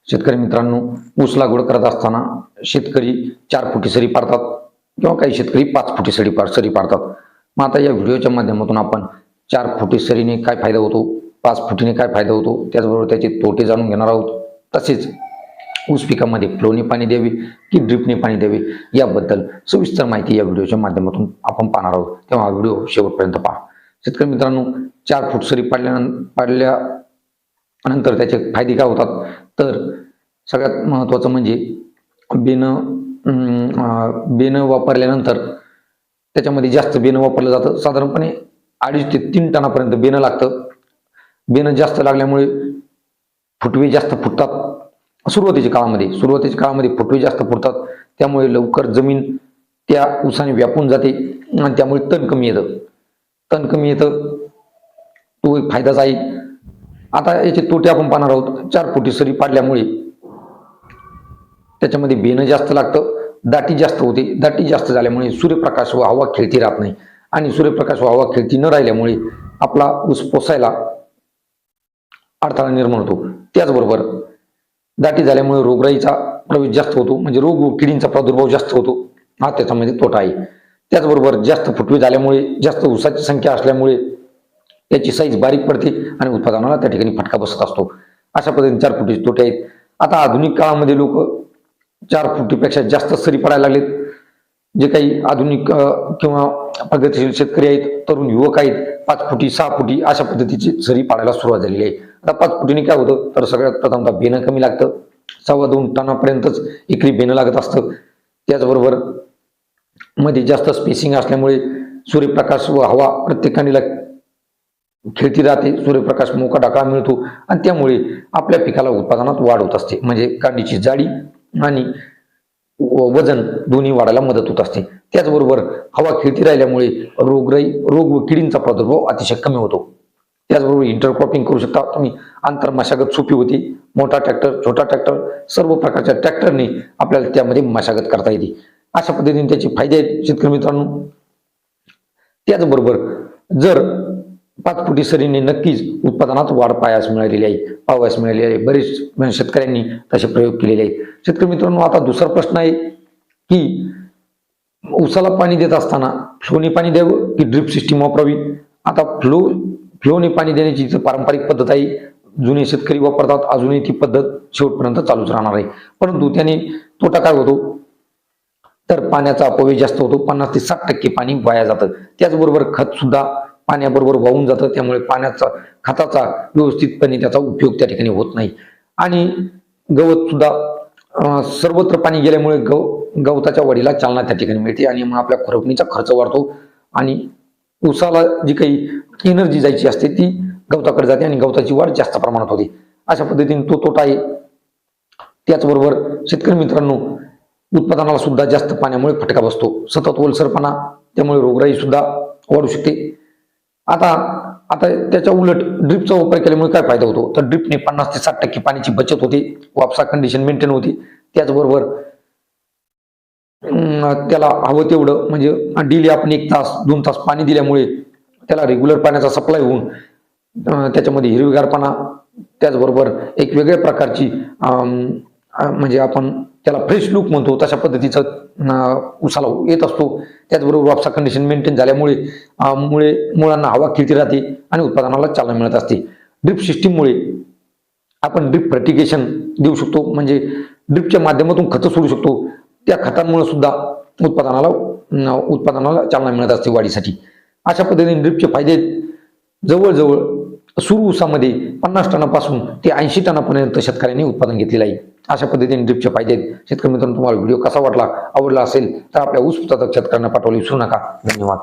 शेतकरी मित्रांनो, ऊस लागवड करत असताना शेतकरी 4 फुटी सरी पाडतात किंवा काही शेतकरी 5 फुटी सरी पाडतात. मग आता या व्हिडिओच्या माध्यमातून आपण 4 फुटी सरीने काय फायदा होतो, 5 फुटीने काय फायदा होतो, त्याचबरोबर त्याचे तोटे जाणून घेणार आहोत. तसेच ऊस पिकामध्ये फ्लोने पाणी द्यावे की ड्रिपने पाणी द्यावे याबद्दल सविस्तर माहिती या व्हिडिओच्या माध्यमातून आपण पाहणार आहोत. तेव्हा हा व्हिडिओ शेवटपर्यंत पहा. शेतकरी मित्रांनो, 4 फूट सरी पाडल्यानंतर त्याचे फायदे काय होतात, तर सगळ्यात महत्त्वाचं म्हणजे बेनं वापरल्यानंतर त्याच्यामध्ये जास्त बेनं वापरलं जातं. साधारणपणे 2.5 ते 3 टनापर्यंत बेनं लागतं. बेनं जास्त लागल्यामुळे फुटवे जास्त फुटतात. सुरुवातीच्या काळामध्ये फुटवे जास्त फुटतात. त्यामुळे लवकर जमीन त्या ऊसाने व्यापून जाते आणि त्यामुळे तण कमी येतं. तो एक फायदाच आहे. आता याचे तोटे आपण पाहणार आहोत. 4 फुटी सरी पाडल्यामुळे त्याच्यामध्ये बेनं जास्त लागतं, दाटी जास्त होते. दाटी जास्त झाल्यामुळे सूर्यप्रकाश व हवा खेळती राहत नाही आणि सूर्यप्रकाश व हवा खेळती न राहिल्यामुळे आपला ऊस पोसायला अडथळा निर्माण होतो. त्याचबरोबर दाटी झाल्यामुळे रोगराईचा प्रवेश जास्त होतो, म्हणजे रोग व किडींचा प्रादुर्भाव जास्त होतो. हा त्याच्यामध्ये तोटा आहे. त्याचबरोबर जास्त फुटवे झाल्यामुळे, जास्त ऊसाची संख्या असल्यामुळे त्याची साईज बारीक पडते आणि उत्पादनाला त्या ठिकाणी फटका बसत असतो. अशा पद्धतीने 4 फुटीचे तोटे आहेत. आता आधुनिक काळामध्ये लोक 4 फुटीपेक्षा जास्त सरी पाडायला लागलेत. जे काही आधुनिक किंवा प्रगतीशील शेतकरी आहेत, तरुण युवक आहेत, 5 फुटी 6 फुटी अशा पद्धतीची सरी पाडायला सुरुवात झालेली आहे. आता 5 फुटीने काय होतं, तर सगळ्यात प्रथमतः बेनं कमी लागतं. 2.25 टनापर्यंतच एकरी बेनं लागत असतं. त्याचबरोबर मध्ये जास्त स्पेसिंग असल्यामुळे सूर्यप्रकाश व हवा प्रत्येक कांडीला खेळती राहते. सूर्यप्रकाश मोका ढाकळा मिळतो आणि त्यामुळे आपल्या पिकाला उत्पादनात वाढ होत असते. म्हणजे कांडीची जाडी आणि वजन दोन्ही वाढायला मदत होत असते. त्याचबरोबर हवा खेळती राहिल्यामुळे रोग व किडींचा प्रादुर्भाव अतिशय कमी होतो. त्याचबरोबर इंटरक्रॉपिंग करू शकता तुम्ही. आंतर मशागत सोपी होती. मोठा ट्रॅक्टर, छोटा ट्रॅक्टर, सर्व प्रकारच्या ट्रॅक्टरने आपल्याला त्यामध्ये मशागत करता येते. अशा पद्धतीने त्याचे फायदे आहेत शेतकरी मित्रांनो. त्याचबरोबर जर 5 फुटी सरीने नक्कीच उत्पादनात वाढ पाहावयास मिळालेली आहे. बरेच शेतकऱ्यांनी तसे प्रयोग केलेले आहेत. शेतकरी मित्रांनो, आता दुसरा प्रश्न आहे की ऊसाला पाणी देत असताना फ्लोने पाणी द्यावं की ड्रिप सिस्टीम वापरावी. आता फ्लोने पाणी देण्याची पारंपरिक पद्धत आहे. जुने शेतकरी वापरतात. अजूनही ती पद्धत शेवटपर्यंत चालूच राहणार आहे. परंतु त्याने तोटा काय होतो, तर पाण्याचा अपव्यय जास्त होतो. 50 ते 60% पाणी वाया जातं. त्याचबरोबर खत सुद्धा पाण्याबरोबर वाहून जातं. त्यामुळे खताचा व्यवस्थितपणे त्याचा उपयोग त्या ठिकाणी होत नाही. आणि गवत सुद्धा सर्वत्र पाणी गेल्यामुळे गवताच्या वाढीला चालना त्या ठिकाणी मिळते आणि मग आपल्या खुरपणीचा खर्च वाढतो आणि ऊसाला जी काही एनर्जी जायची असते ती गवताकडे जाते आणि गवताची वाढ जास्त प्रमाणात होते. अशा पद्धतीने तो तोटा आहे. त्याचबरोबर शेतकरी मित्रांनो, उत्पादनाला सुद्धा जास्त पाण्यामुळे फटका बसतो. सतत ओलसरपणा, त्यामुळे रोगराई सुद्धा वाढू शकते. आता त्याच्या उलट ड्रिपचा वापर केल्यामुळे काय फायदा होतो, तर ड्रिपने 50 ते 60% पाण्याची बचत होते. वापसा कंडिशन मेंटेन होती. त्याचबरोबर त्याला हवं तेवढं, म्हणजे डेली आपण 1 तास 2 तास पाणी दिल्यामुळे त्याला रेग्युलर पाण्याचा सप्लाय होऊन त्याच्यामध्ये हिरवीगारपणा, त्याचबरोबर एक वेगळ्या प्रकारची म्हणजे आपण त्याला फ्रेश लुक म्हणतो तशा पद्धतीचं ऊसाला येत असतो. त्याचबरोबर वापसा कंडिशन मेंटेन झाल्यामुळे मुळांना हवा खेळती राहते आणि उत्पादनाला चालना मिळत असते. ड्रिप सिस्टीममुळे आपण ड्रिप फर्टिगेशन देऊ शकतो, म्हणजे ड्रिपच्या माध्यमातून खतं सोडू शकतो. त्या खतांमुळे सुद्धा उत्पादनाला चालना मिळत असते वाढीसाठी. अशा पद्धतीने ड्रिपचे फायदे जवळजवळ सुरू ऊसामध्ये 50 टनापासून ते 80 टनापर्यंत शेतकऱ्यांनी उत्पादन घेतलेलं आहे. अशा पद्धतीने ड्रिपचे फायदे आहेत. शेतकरी मित्रांनो, तुम्हाला व्हिडिओ कसा वाटला, आवडला असेल तर आपल्या ऊस उत्पादक शेतकऱ्यांना पाठवायला विसरू नका. धन्यवाद.